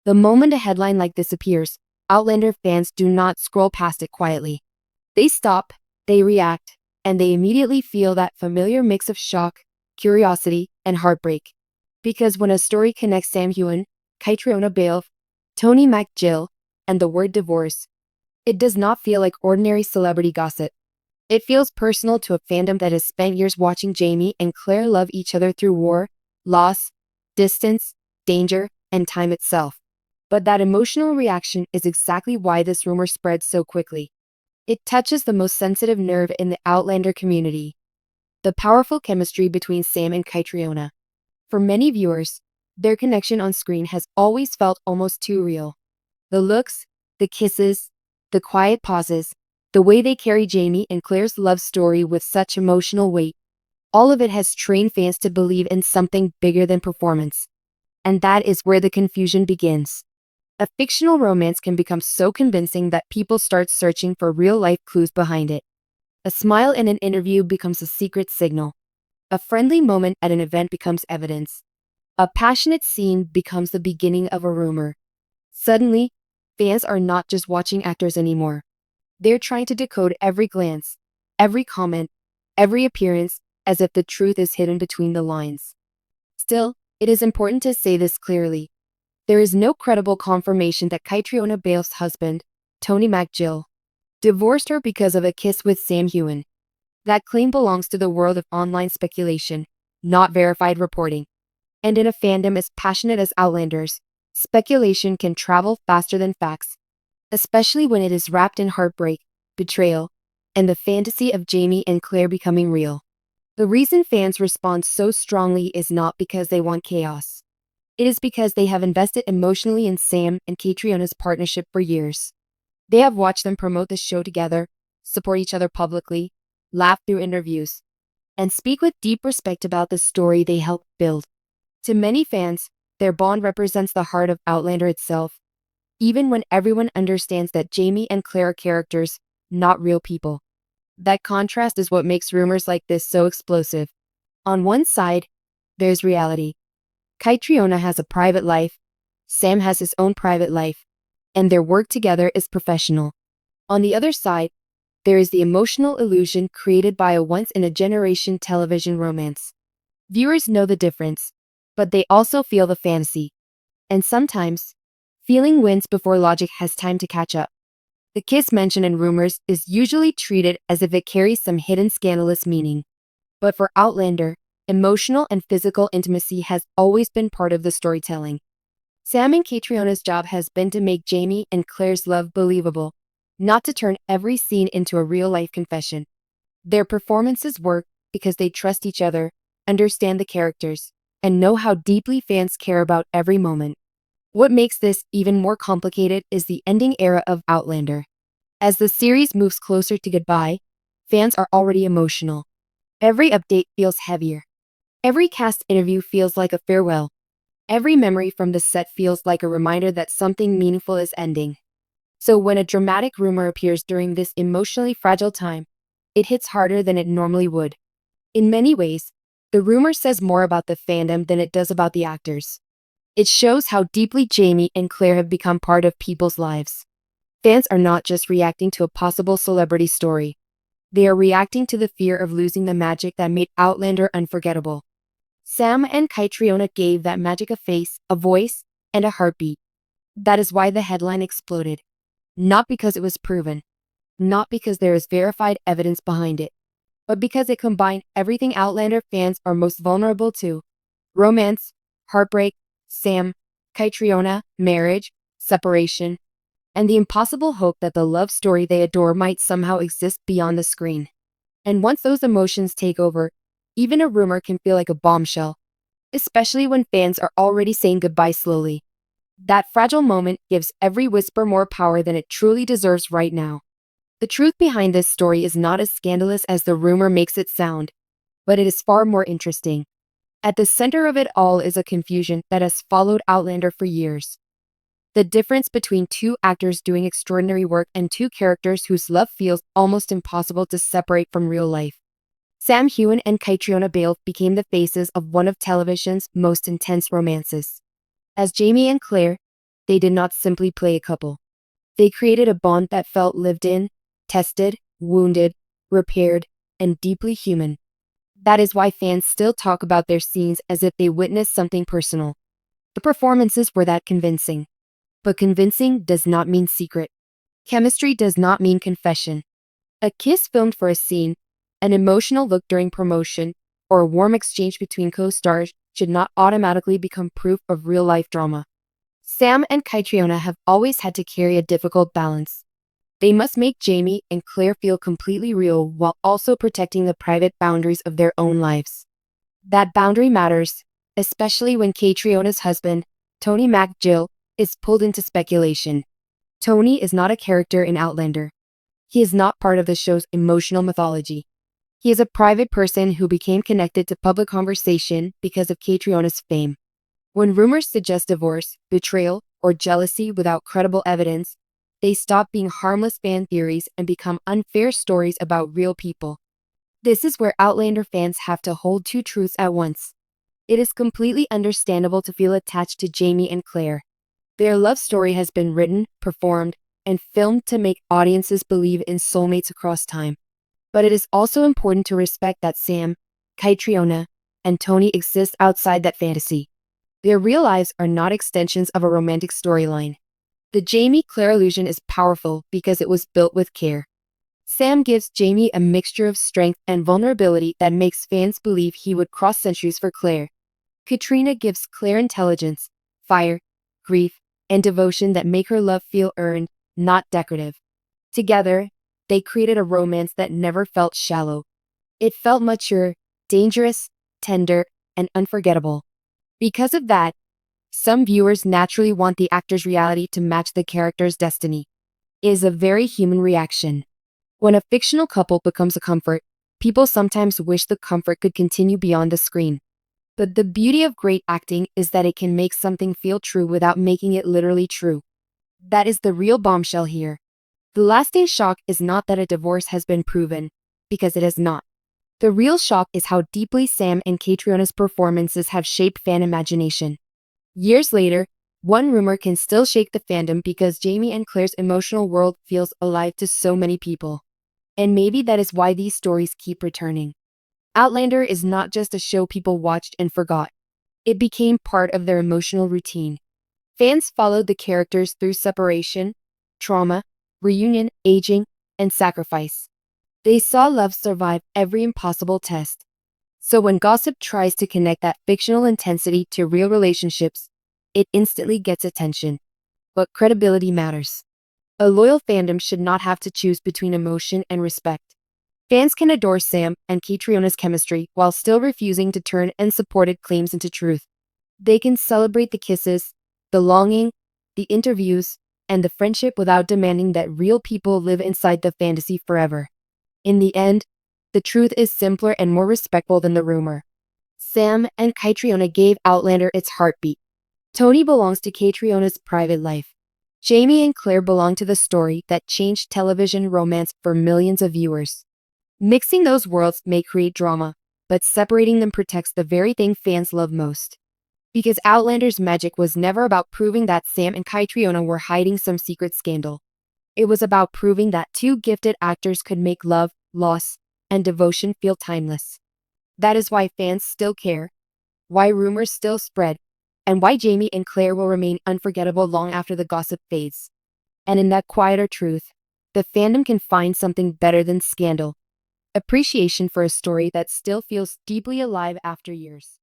The moment a headline like this appears, Outlander fans do not scroll past it quietly. They stop, they react, and they immediately feel that familiar mix of shock, curiosity, and heartbreak. Because when a story connects Heughan, Caitriona Balfe, Tony McGill, and the word divorce, it does not feel like ordinary celebrity gossip. It feels personal to a fandom that has spent years watching Jamie and Claire love each other through war, loss, distance, danger, and time itself. But that emotional reaction is exactly why this rumor spreads so quickly. It touches the most sensitive nerve in the Outlander community: the powerful chemistry between Sam and Caitriona. For many viewers, their connection on screen has always felt almost too real. The looks, the kisses, the quiet pauses, the way they carry Jamie and Claire's love story with such emotional weight, all of it has trained fans to believe in something bigger than performance. And that is where the confusion begins. A fictional romance can become so convincing that people start searching for real-life clues behind it. A smile in an interview becomes a secret signal. A friendly moment at an event becomes evidence. A passionate scene becomes the beginning of a rumor. Suddenly, fans are not just watching actors anymore. They're trying to decode every glance, every comment, every appearance, as if the truth is hidden between the lines. Still, it is important to say this clearly. There is no credible confirmation that Caitriona Balfe's husband, Tony McGill, divorced her because of a kiss with Sam Heughan. That claim belongs to the world of online speculation, not verified reporting. And in a fandom as passionate as Outlander's, speculation can travel faster than facts, especially when it is wrapped in heartbreak, betrayal, and the fantasy of Jamie and Claire becoming real. The reason fans respond so strongly is not because they want chaos. It is because they have invested emotionally in Sam and Caitriona's partnership for years. They have watched them promote the show together, support each other publicly, laugh through interviews, and speak with deep respect about the story they helped build. To many fans, their bond represents the heart of Outlander itself, even when everyone understands that Jamie and Claire are characters, not real people. That contrast is what makes rumors like this so explosive. On one side, there's reality. Caitriona has a private life, Sam has his own private life, and their work together is professional. On the other side, there is the emotional illusion created by a once-in-a-generation television romance. Viewers know the difference, but they also feel the fantasy. And sometimes, feeling wins before logic has time to catch up. The kiss mentioned in rumors is usually treated as if it carries some hidden scandalous meaning. But for Outlander, emotional and physical intimacy has always been part of the storytelling. Sam and Caitriona's job has been to make Jamie and Claire's love believable, not to turn every scene into a real-life confession. Their performances work because they trust each other, understand the characters, and know how deeply fans care about every moment. What makes this even more complicated is the ending era of Outlander. As the series moves closer to goodbye, fans are already emotional. Every update feels heavier. Every cast interview feels like a farewell. Every memory from the set feels like a reminder that something meaningful is ending. So when a dramatic rumor appears during this emotionally fragile time, it hits harder than it normally would. In many ways, the rumor says more about the fandom than it does about the actors. It shows how deeply Jamie and Claire have become part of people's lives. Fans are not just reacting to a possible celebrity story. They are reacting to the fear of losing the magic that made Outlander unforgettable. Sam and Caitriona gave that magic a face, a voice, and a heartbeat. That is why the headline exploded. Not because it was proven, not because there is verified evidence behind it, but because it combined everything Outlander fans are most vulnerable to: romance, heartbreak, Sam, Caitriona, marriage, separation, and the impossible hope that the love story they adore might somehow exist beyond the screen. And once those emotions take over, even a rumor can feel like a bombshell, especially when fans are already saying goodbye slowly. That fragile moment gives every whisper more power than it truly deserves right now. The truth behind this story is not as scandalous as the rumor makes it sound, but it is far more interesting. At the center of it all is a confusion that has followed Outlander for years. The difference between two actors doing extraordinary work and two characters whose love feels almost impossible to separate from real life. Sam Heughan and Caitriona Balfe became the faces of one of television's most intense romances. As Jamie and Claire, they did not simply play a couple. They created a bond that felt lived in, tested, wounded, repaired, and deeply human. That is why fans still talk about their scenes as if they witnessed something personal. The performances were that convincing. But convincing does not mean secret. Chemistry does not mean confession. A kiss filmed for a scene, an emotional look during promotion, or a warm exchange between co-stars should not automatically become proof of real-life drama. Sam and Caitriona have always had to carry a difficult balance. They must make Jamie and Claire feel completely real while also protecting the private boundaries of their own lives. That boundary matters, especially when Caitriona's husband, Tony McGill, is pulled into speculation. Tony is not a character in Outlander. He is not part of the show's emotional mythology. He is a private person who became connected to public conversation because of Caitriona's fame. When rumors suggest divorce, betrayal, or jealousy without credible evidence, they stop being harmless fan theories and become unfair stories about real people. This is where Outlander fans have to hold two truths at once. It is completely understandable to feel attached to Jamie and Claire. Their love story has been written, performed, and filmed to make audiences believe in soulmates across time. But it is also important to respect that Sam, Caitriona, and Tony exist outside that fantasy. Their real lives are not extensions of a romantic storyline. The Jamie-Claire illusion is powerful because it was built with care. Sam gives Jamie a mixture of strength and vulnerability that makes fans believe he would cross centuries for Claire. Caitriona gives Claire intelligence, fire, grief, and devotion that make her love feel earned, not decorative. Together, they created a romance that never felt shallow. It felt mature, dangerous, tender, and unforgettable. Because of that, some viewers naturally want the actor's reality to match the character's destiny. It is a very human reaction. When a fictional couple becomes a comfort, people sometimes wish the comfort could continue beyond the screen. But the beauty of great acting is that it can make something feel true without making it literally true. That is the real bombshell here. The lasting shock is not that a divorce has been proven, because it has not. The real shock is how deeply Sam and Caitriona's performances have shaped fan imagination. Years later, one rumor can still shake the fandom because Jamie and Claire's emotional world feels alive to so many people. And maybe that is why these stories keep returning. Outlander is not just a show people watched and forgot. It became part of their emotional routine. Fans followed the characters through separation, trauma, reunion, aging, and sacrifice. They saw love survive every impossible test. So when gossip tries to connect that fictional intensity to real relationships, it instantly gets attention. But credibility matters. A loyal fandom should not have to choose between emotion and respect. Fans can adore Sam and Caitriona's chemistry while still refusing to turn unsupported claims into truth. They can celebrate the kisses, the longing, the interviews, and the friendship without demanding that real people live inside the fantasy forever. In the end, the truth is simpler and more respectful than the rumor. Sam and Caitriona gave Outlander its heartbeat. Tony belongs to Caitriona's private life. Jamie and Claire belong to the story that changed television romance for millions of viewers. Mixing those worlds may create drama, but separating them protects the very thing fans love most. Because Outlander's magic was never about proving that Sam and Caitriona were hiding some secret scandal. It was about proving that two gifted actors could make love, loss, and devotion feel timeless. That is why fans still care, why rumors still spread, and why Jamie and Claire will remain unforgettable long after the gossip fades. And in that quieter truth, the fandom can find something better than scandal. Appreciation for a story that still feels deeply alive after years.